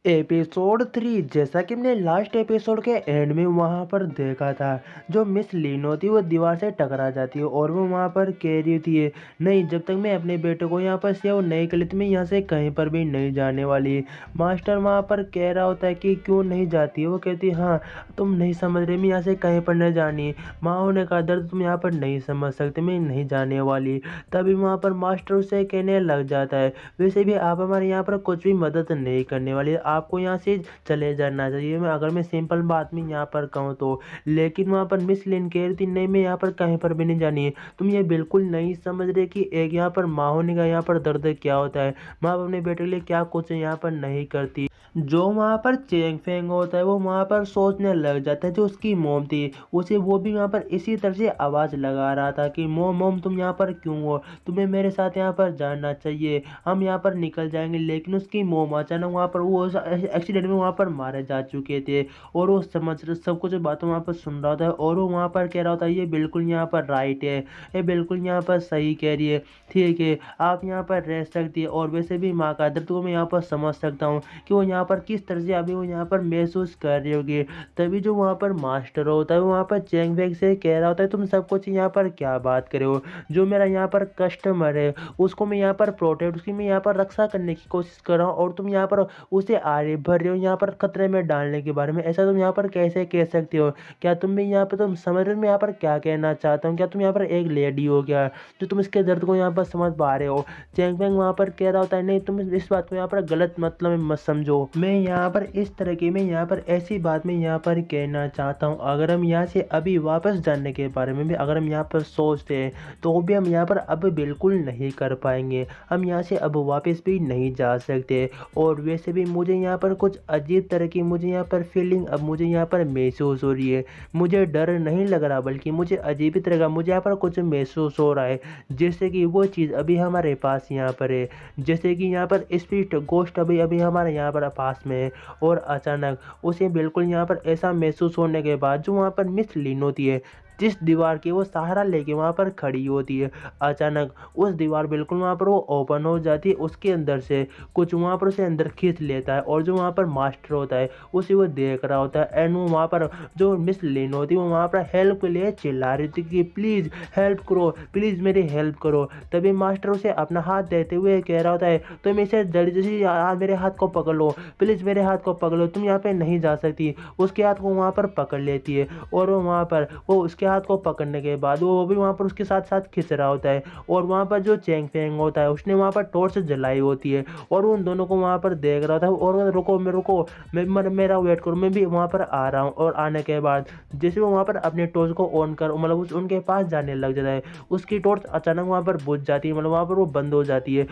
Episode 3 जैसा कि हमने लास्ट एपिसोड के एंड में वहां पर देखा था। जो मिस लीन होती है वो दीवार से टकरा जाती है और वो वहां पर कह रही होती है, नहीं जब तक मैं अपने बेटे को यहाँ पर सेव नहीं कर लेती मैं यहाँ से कहीं पर भी नहीं जाने वाली। मास्टर वहां पर कह रहा होता है कि क्यों नहीं जाती है, वो कहती है हाँ तुम नहीं समझ रहे, मैं यहाँ से कहीं पर नहीं जानी। माँ होने का दर्द तुम यहाँ पर नहीं समझ सकते, मैं नहीं जाने वाली। तभी वहां पर मास्टर उसे कहने लग जाता है, वैसे भी आप हमारे यहाँ पर कुछ भी मदद नहीं करने वाली, आपको यहाँ से चले जाना चाहिए। मैं सिंपल बात में यहाँ पर कहूँ तो। लेकिन वहाँ पर मिस लिन कह रही थी, नहीं मैं यहाँ पर कहीं पर भी नहीं जानी है। तुम ये बिल्कुल नहीं समझ रहे कि एक यहाँ पर माँ होने का यहाँ पर दर्द क्या होता है। माँ अपने बेटे के लिए क्या कुछ यहाँ पर नहीं करती। जो वहाँ पर चेंग फेंग होता है वो वहाँ पर सोचने लग जाता है, जो उसकी मोम थी उसे वो भी वहाँ पर इसी तरह से आवाज़ लगा रहा था कि मोम मोम तुम यहाँ पर क्यों हो, तुम्हें मेरे साथ यहाँ पर जाना चाहिए, हम यहाँ पर निकल जाएंगे। लेकिन उसकी मोम अचानक वहाँ पर वो एक्सीडेंट में वहाँ पर मारे जा चुके थे और वो समझ सब कुछ बातें वहाँ पर सुन रहा था और वो वहाँ पर कह रहा था ये बिल्कुल यहाँ पर राइट है, ये बिल्कुल यहाँ पर सही कह रही है, ठीक है आप यहाँ पर रह सकती है। और वैसे भी माँ का दर्द को मैं यहाँ पर समझ सकता हूँ कि वो यहाँ पर किस तरह से अभी वो यहाँ पर महसूस कर रही होगी। तभी जो वहाँ पर मास्टर होता है वो वहाँ पर चेंग वेंग से कह रहा होता है, तुम सब कुछ यहाँ पर क्या बात कर रहे हो, जो मेरा यहाँ पर कस्टमर है उसको मैं यहाँ पर प्रोटेक्ट, उसकी मैं यहाँ पर रक्षा करने की कोशिश कर रहा हूँ और तुम यहाँ पर उसे आगे भर रहे हो यहाँ पर खतरे में डालने के बारे में, ऐसा तुम यहाँ पर कैसे कह सकते हो। क्या तुम भी यहाँ पर तुम समझ रहे हो मैं यहाँ पर क्या कहना चाहता हूँ, क्या तुम यहाँ पर एक लेडी हो क्या जो तुम इसके दर्द को यहाँ पर समझ पा रहे हो। चेंग फेंग वहाँ पर कह रहा होता है, नहीं तुम इस बात को यहाँ पर गलत मतलब में मत समझो, मैं यहाँ पर इस तरह की मैं यहाँ पर ऐसी बात में यहाँ पर कहना चाहता हूँ। अगर हम यहाँ से अभी वापस जाने के बारे में भी अगर हम यहाँ पर सोचते हैं तो भी हम यहाँ पर अब बिल्कुल नहीं कर पाएंगे, हम यहाँ से अब वापस भी नहीं जा सकते। और वैसे भी मुझे यहाँ पर कुछ अजीब तरह की मुझे यहाँ पर फीलिंग अब मुझे यहाँ पर महसूस हो रही है, मुझे डर नहीं लग रहा बल्कि मुझे अजीब ही तरह का मुझे यहाँ पर कुछ महसूस हो रहा है, जैसे कि वो चीज़ अभी हमारे पास यहाँ पर है, जैसे कि यहाँ पर स्पिरिट गोस्ट अभी अभी हमारे यहाँ पर पास में है। और अचानक उसे बिल्कुल यहाँ पर ऐसा महसूस होने के बाद जो वहाँ पर मिस लिन होती है जिस दीवार की वो सहारा लेके वहाँ पर खड़ी होती है, अचानक उस दीवार बिल्कुल वहाँ पर वो ओपन हो जाती है, उसके अंदर से कुछ वहाँ पर उसे अंदर खींच लेता है और जो वहाँ पर मास्टर होता है उसे वो देख रहा होता है। एंड वो वहाँ पर जो मिस लिन होती है वो वहाँ पर हेल्प के लिए चिल्ला रही थी कि प्लीज़ हेल्प करो, प्लीज़ मेरी हेल्प करो। तभी मास्टर उसे अपना हाथ देते हुए कह रहा होता है, तुम इसे जल्दी से मेरे हाथ को पकड़ लो, प्लीज़ मेरे हाथ को पकड़ लो, तुम यहाँ पे नहीं जा सकती। उसके हाथ को वहाँ पर पकड़ लेती है और वो वहाँ पर वो उसके हाथ को पकड़ने के बाद वो भी वहाँ पर उसके साथ साथ खींच रहा होता है। और वहाँ पर जो चेंग फेंग होता है उसने वहाँ पर टॉर्च जलाई होती है और उन दोनों को वहाँ पर देख रहा था और रुको मेरा वेट करो, मैं भी वहाँ पर आ रहा हूँ। और आने के बाद जैसे वो वहाँ पर अपने टॉर्च को ऑन कर मतलब उनके पास जाने लग जाता है, उसकी टॉर्च अचानक वहाँ पर बुझ जाती है, मतलब वहाँ पर वो बंद हो जाती है।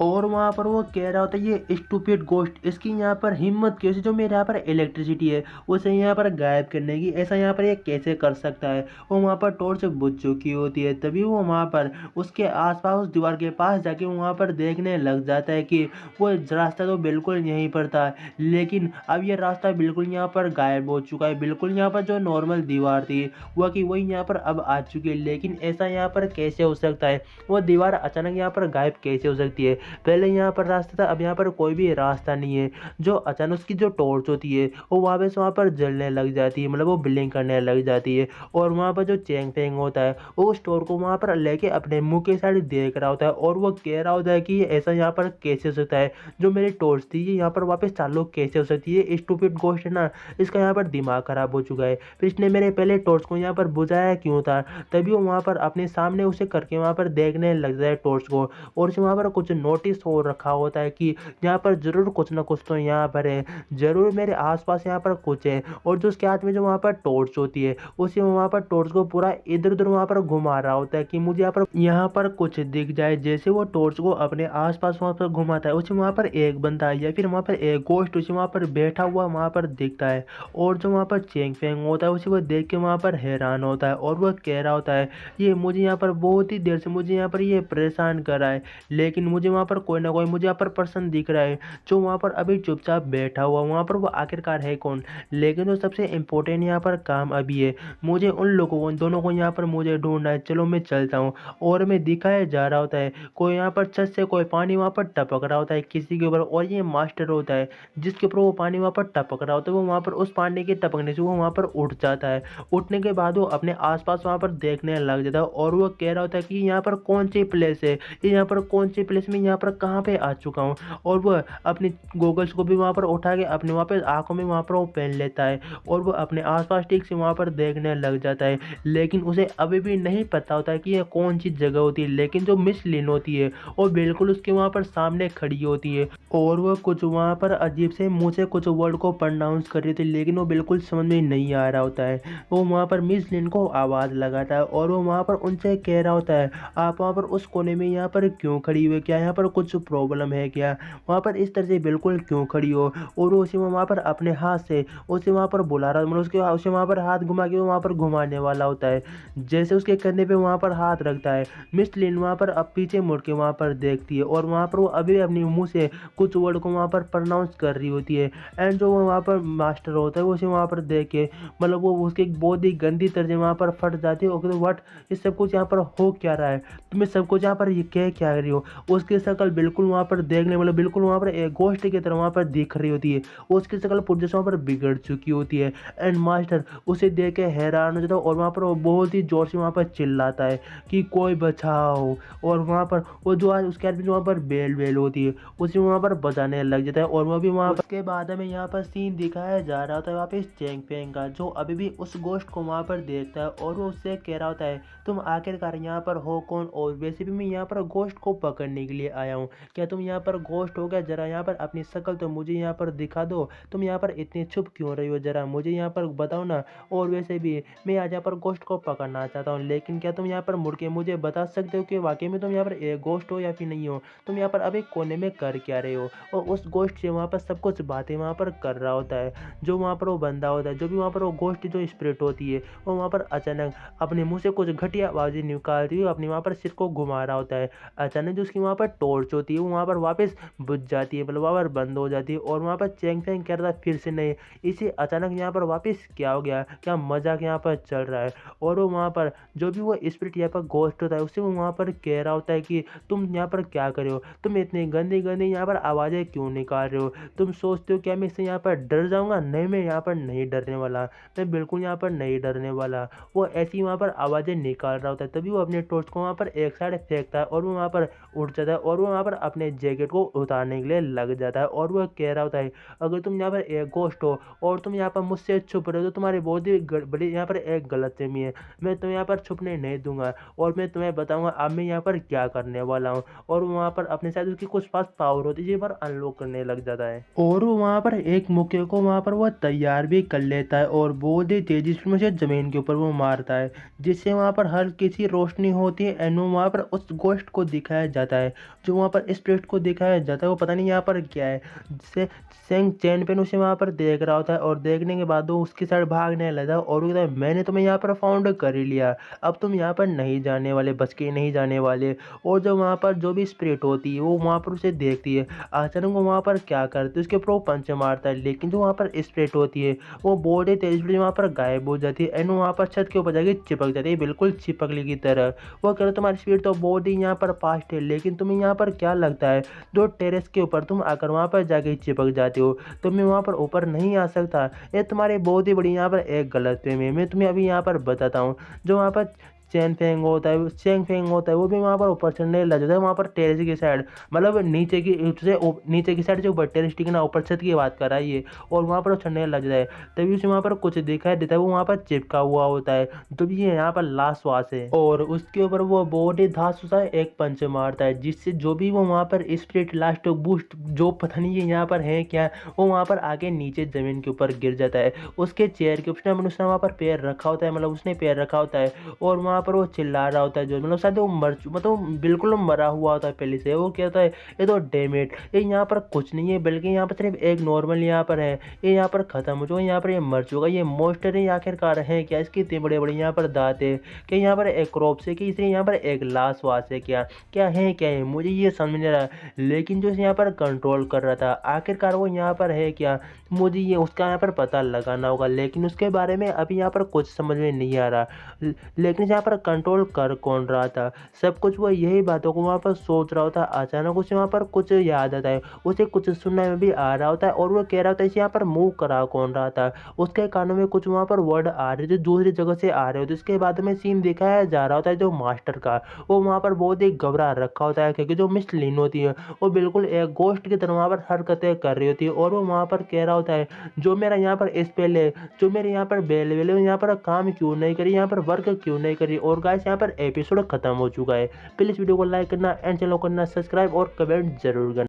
और वहाँ पर वो कह रहा होता है, ये स्टूपिड गोस्ट इसकी यहाँ पर हिम्मत कैसे, जो मेरे यहाँ पर इलेक्ट्रिसिटी है उसे यहाँ पर गायब करने की, ऐसा यहाँ पर ये कैसे कर सकता है। वो वहाँ पर टॉर्च बुझ चुकी होती है। तभी वो वहाँ पर उसके आसपास उस दीवार के पास जाके वहाँ पर देखने लग जाता है कि वो रास्ता तो बिल्कुल यहीं पर था, लेकिन अब ये रास्ता बिल्कुल यहाँ पर गायब हो चुका है। बिल्कुल यहाँ पर जो नॉर्मल दीवार थी वह की वही यहाँ पर अब आ चुकी है, लेकिन ऐसा यहाँ पर कैसे हो सकता है, वो दीवार अचानक यहाँ पर गायब कैसे हो सकती है। पहले यहाँ पर रास्ता था, अब यहाँ पर कोई भी रास्ता नहीं है। जो अचानक उसकी जो टॉर्च होती है वो वापस वहाँ पर जलने लग जाती है, मतलब वो ब्लिंक करने लग जाती है। और वहाँ पर जो चेंग फेंग होता है वो उस टॉर्च को वहाँ पर लेके अपने मुंह के साइड देख रहा होता है और वो कह रहा होता है कि ये ऐसा यहाँ पर कैसे हो सकता है, जो मेरी टॉर्च थी ये यहाँ पर वापस चालू कैसे हो सकती है। स्टूपिड गोस्ट है ना, इसका यहाँ पर दिमाग खराब हो चुका है, फिर इसने मेरे पहले टॉर्च को यहाँ पर बुझाया क्यों था। तभी वो वहाँ पर अपने सामने उसे करके वहाँ पर देखने लग जाए टॉर्च को, और उसे वहाँ पर कुछ नोटिस हो रखा होता है कि यहाँ पर जरूर कुछ ना कुछ तो यहाँ पर है, जरूर मेरे आसपास यहाँ पर कुछ है। और जो उसके हाथ में जो वहाँ पर टॉर्च होती है उसे वहाँ पर टॉर्च को पूरा इधर उधर वहाँ पर घुमा रहा होता है कि मुझे यहाँ पर कुछ दिख जाए। जैसे वो टॉर्च को अपने आसपास वहाँ पर घुमाता है उसे वहाँ पर एक बंदा या फिर वहाँ पर एक गोस्ट उसे वहाँ पर बैठा हुआ वहाँ पर दिखता है। और जो वहाँ पर चेंग फेंग होता है उसे वो देख के वहाँ पर हैरान होता है और वह कह रहा होता है, ये मुझे यहाँ पर बहुत ही देर से मुझे यहाँ पर ये परेशान कर रहा है, लेकिन मुझे वहाँ वहाँ पर कोई ना कोई मुझे यहाँ पर पर्सन दिख रहा है जो वहाँ पर अभी चुपचाप बैठा हुआ, वहाँ पर वो आखिरकार है कौन। लेकिन जो सबसे इम्पोर्टेंट यहाँ पर काम अभी है, मुझे उन लोगों को, उन दोनों को यहाँ पर मुझे ढूंढना है। चलो मैं चलता हूँ। और मैं दिखाया जा रहा होता है, कोई यहाँ पर छत से कोई पानी वहाँ पर टपक रहा होता है किसी के ऊपर, और ये मास्टर होता है जिसके ऊपर वो पानी वहाँ पर टपक रहा होता है। वो वहाँ पर उस पानी के टपकने से वो वहाँ पर उठ जाता है। उठने के बाद वो अपने आसपास वहाँ पर देखने लग जाता है और वो कह रहा होता है कि यहाँ पर कौन सी प्लेस है, ये यहाँ पर कौन सी प्लेस में यहाँ पर कहाँ पे आ चुका हूँ। और वह अपनी गोगल्स को भी वहाँ पर उठा के अपने वहाँ पर आंखों में वहाँ पर वो पहन लेता है और वो अपने आसपास ठीक से वहाँ पर देखने लग जाता है। लेकिन उसे अभी भी नहीं पता होता है कि यह कौन सी जगह होती है। लेकिन जो मिस लिन होती है वो बिल्कुल उसके वहाँ पर सामने खड़ी होती है और वह कुछ वहाँ पर अजीब से मुंह से कुछ वर्ड को प्रोनाउंस कर रही थी, लेकिन वो बिल्कुल समझ में नहीं आ रहा होता है। वो वहाँ पर मिस लिन को आवाज़ लगाता है और वो वहाँ पर उनसे कह रहा होता है, आप वहाँ पर उस कोने में यहाँ पर क्यों खड़ी हुई, क्या यहाँ पर कुछ प्रॉब्लम है क्या, वहाँ पर इस तरह से बिल्कुल क्यों खड़ी हो। और वो उसे वहाँ पर अपने हाथ से उसे वहाँ पर बुला रहा, मतलब उसके उसे वहाँ पर हाथ घुमा के वो वहाँ पर घुमाने वाला होता है। जैसे उसके कंधे पे वहाँ पर हाथ रखता है, मिस लिन वहाँ पर अब पीछे मुड़ के वहाँ पर देखती है और वहाँ पर वो अभी अपने मुंह से कुछ वर्ड को वहाँ पर प्रोनाउंस कर रही होती है। एंड जो वहाँ पर मास्टर होता है वो उसे वहाँ पर देख के, मतलब वो उसकी एक बहुत ही गंदी तरह से वहाँ पर फट जाती है। ओके व्हाट, ये सब कुछ यहाँ पर हो क्या रहा है, तुम्हें सब कुछ यहाँ पर ये कह क्या रही हो। उसकी शक्ल बिल्कुल वहाँ पर देखने, मतलब बिल्कुल वहाँ पर एक गोश्त की तरह वहाँ पर दिख रही होती है। उसकी शक्ल पूरी वहाँ पर बिगड़ चुकी होती है। एंड मास्टर उसे देख के हैरान हो जाता है और वहाँ पर वो बहुत ही जोर से वहाँ पर चिल्लाता है कि कोई बचाओ। और वहाँ पर वो जो आज उसके आदमी जो वहाँ पर बेल बेल होती है उसे वहाँ पर बजाने लग जाता है। और वह भी वहाँ उसके बाद हमें यहाँ पर सीन दिखाया जा रहा होता है वहाँ पे चेंग पेंग का, जो अभी भी उस गोश्त को वहाँ पर देखता है और वो उससे कह रहा होता है, तुम आखिरकार यहाँ पर हो कौन, और वैसे भी मैं यहाँ पर गोश्त को पकड़ने के लिए आया हूँ, क्या तुम यहाँ पर गोश्त हो गया, जरा यहाँ पर अपनी शक्ल तो मुझे यहाँ पर दिखा दो, तुम यहाँ पर इतनी छुप क्यों रही हो, जरा मुझे यहाँ पर बताओ ना। और वैसे भी मैं आज यहाँ पर गोश्त को पकड़ना चाहता हूँ, लेकिन क्या तुम यहाँ पर मुड़ के मुझे बता सकते हो कि वाकई में तुम यहाँ पर एक गोश्त हो या फिर नहीं हो, तुम यहाँ पर अभी कोने में कर क्या रहे हो। और उस गोश्त से वहाँ पर सब कुछ बातें वहाँ पर कर रहा होता है। जो वहाँ पर वो बंदा होता है, जो भी वहाँ पर वो गोश्त जो स्पिरिट होती है, वो वहाँ पर अचानक अपने मुंह से कुछ घटिया आवाज़ें निकालती हुई अपने वहाँ पर सिर को घुमा रहा होता है। अचानक जो उसकी वहाँ पर टॉर्च होती है वो वहाँ पर वापस बुझ जाती है, मतलब वहाँ पर बंद हो जाती है। और वहाँ पर चेंग फेंग कह रहा था फिर से नहीं, इसे अचानक यहाँ पर वापस क्या हो गया, क्या मजाक यहाँ पर चल रहा है। और वो वहाँ पर जो भी वो स्पिरिट यहाँ पर गोश्त होता है उससे वो वहाँ पर कह रहा होता है कि तुम यहाँ पर क्या कर रहे हो, तुम इतनी गंदी गंदी यहाँ पर आवाज़ें क्यों निकाल रहे हो, तुम सोचते हो क्या मैं इससे यहाँ पर डर जाऊँगा, नहीं मैं यहाँ पर नहीं डरने वाला, मैं बिल्कुल यहाँ पर नहीं डरने वाला। वो ऐसी वहाँ पर आवाज़ें निकाल रहा होता है, तभी वो अपने टॉर्च को वहाँ पर एक साइड फेंकता है और वो वहाँ पर उठ जाता है और वो वहाँ पर अपने जैकेट को उतारने के लिए लग जाता है। और वो कह रहा होता है, अगर तुम यहाँ पर एक गोश्त हो और तुम यहाँ पर मुझसे छुप रहे हो तो तुम्हारी बहुत ही बड़ी यहाँ पर एक गलतफहमी है, मैं तुम्हें यहाँ पर छुपने नहीं दूंगा और मैं तुम्हें बताऊंगा अब मैं यहाँ पर क्या करने वाला हूँ। और वो वहाँ पर अपने साथ उसकी कुछ पास पावर होती है जिस पर अनलॉक करने लग जाता है और वो वहाँ पर एक मुक्के को वहाँ पर वो तैयार भी कर लेता है और बहुत ही तेजी से मुझे जमीन के ऊपर वो मारता है, जिससे वहाँ पर हल्की सी रोशनी होती है। एंड वहाँ पर उस गोश्त को दिखाया जाता है, जो वहाँ पर स्पिरिट को दिखाया जाता है, वो पता नहीं यहाँ पर क्या है, जिससे सेंग चैन पेन उसे वहाँ पर देख रहा होता है और देखने के बाद वो उसकी साइड भागने लगा और वो कहता है मैंने तुम्हें यहाँ पर फाउंड कर ही लिया, अब तुम यहाँ पर नहीं जाने वाले, बच के नहीं जाने वाले। और जो वहाँ पर जो भी स्पिरिट होती है वो वहाँ पर उसे देखती है, अचानक वो वहाँ पर क्या करती है उसके ऊपर वो पंच मारता है, लेकिन जो वहाँ पर स्पिरिट होती है वो बहुत ही तेज वहाँ पर गायब हो जाती है। एंड वहाँ पर छत के ऊपर जाके चिपक जाती है, बिल्कुल चिपकली की तरह। वो कह रहे तुम्हारी स्पीड तो बहुत ही यहाँ पर फास्ट है, लेकिन तुम्हें यहाँ पर क्या लगता है जो टेरेस के ऊपर तुम आकर वहाँ पर जाके चिपक जाते हो, तो मैं वहाँ पर ऊपर नहीं आ सकता, ये तुम्हारी बहुत ही बड़ी यहाँ पर एक गलतफहमी है। मैं तुम्हें अभी यहाँ पर बताता हूँ, जो वहाँ पर चैन फेंग होता है, चेंग फेंग होता है, वो भी वहाँ पर ऊपर चढ़ने लग जाता है वहाँ पर टेरेस की साइड, मतलब नीचे की से नीचे की साइड जो ऊपर टेरेस ठीक ना ऊपर छत की बात कर रहा है ये, और वहाँ पर वो चढ़ने लग जाता है। तभी उसे वहाँ पर कुछ दिखाई देता है, वो वहाँ पर चिपका हुआ होता है, तो ये यहाँ पर लास्ट वास है और उसके ऊपर वो बहुत ही धांस होता है, एक पंच मारता है, जिससे जो भी वो वहाँ पर स्पिरिट लास्ट बूस्ट जो पता नहीं है यहाँ पर है क्या, वो वहाँ पर आगे नीचे जमीन के ऊपर गिर जाता है। उसके चेयर के उसने वहाँ पर पैर रखा होता है, मतलब उसने पैर रखा होता है और वहाँ वहाँ पर वो चिल्ला रहा होता है, जो मतलब शायद वो मतलब बिल्कुल मरा हुआ होता है पहले से। वो कहता है ये तो डेमेट, ये यहाँ पर कुछ नहीं है, बल्कि यहाँ पर सिर्फ एक नॉर्मल यहाँ पर है, ये यहाँ पर खत्म हो चुका, यहाँ पर ये मर चुका, ये मॉन्स्टर है आखिरकार है क्या, इसके इतने बड़े बड़े यहाँ पर दांत है क्या, यहाँ पर एक क्रॉप से कि इसलिए यहाँ पर एक लाश वास है क्या, क्या है मुझे ये समझ नहीं रहा। लेकिन जो यहाँ पर कंट्रोल कर रहा था आखिरकार वो यहाँ पर है क्या, मुझे ये उसका यहाँ पर पता लगाना होगा, लेकिन उसके बारे में अभी यहाँ पर कुछ समझ में नहीं आ रहा। लेकिन यहाँ पर कंट्रोल कर कौन रहा था, सब कुछ वो यही बातों को वहाँ पर सोच रहा होता। अचानक उसे वहाँ पर कुछ याद आता है, उसे कुछ सुनने में भी आ रहा होता है, और वो कह रहा होता है इसे यहाँ पर मूव करा कौन रहा था। उसके कानों में कुछ वहाँ पर वर्ड आ रहे थे, दूसरी जगह से आ रहे होते। इसके बाद में सीन दिखाया जा रहा होता है जो मास्टर का, वो वहाँ पर बहुत ही घबरा रखा होता है, क्योंकि जो मिस लिन होती है वो बिल्कुल एक गोस्ट की तरह वहाँ पर हरकतें कर रही होती है। और वो वहाँ पर कह रहा होता है जो मेरा यहाँ पर स्पेल है, जो मेरे यहाँ पर बेल वेल है, यहाँ पर काम क्यों नहीं करी, यहाँ पर वर्क क्यों नहीं करी। और गाइस यहाँ पर एपिसोड खत्म हो चुका है। प्लीज़ वीडियो को लाइक करना एंड चैनल को करना सब्सक्राइब और कमेंट जरूर करना।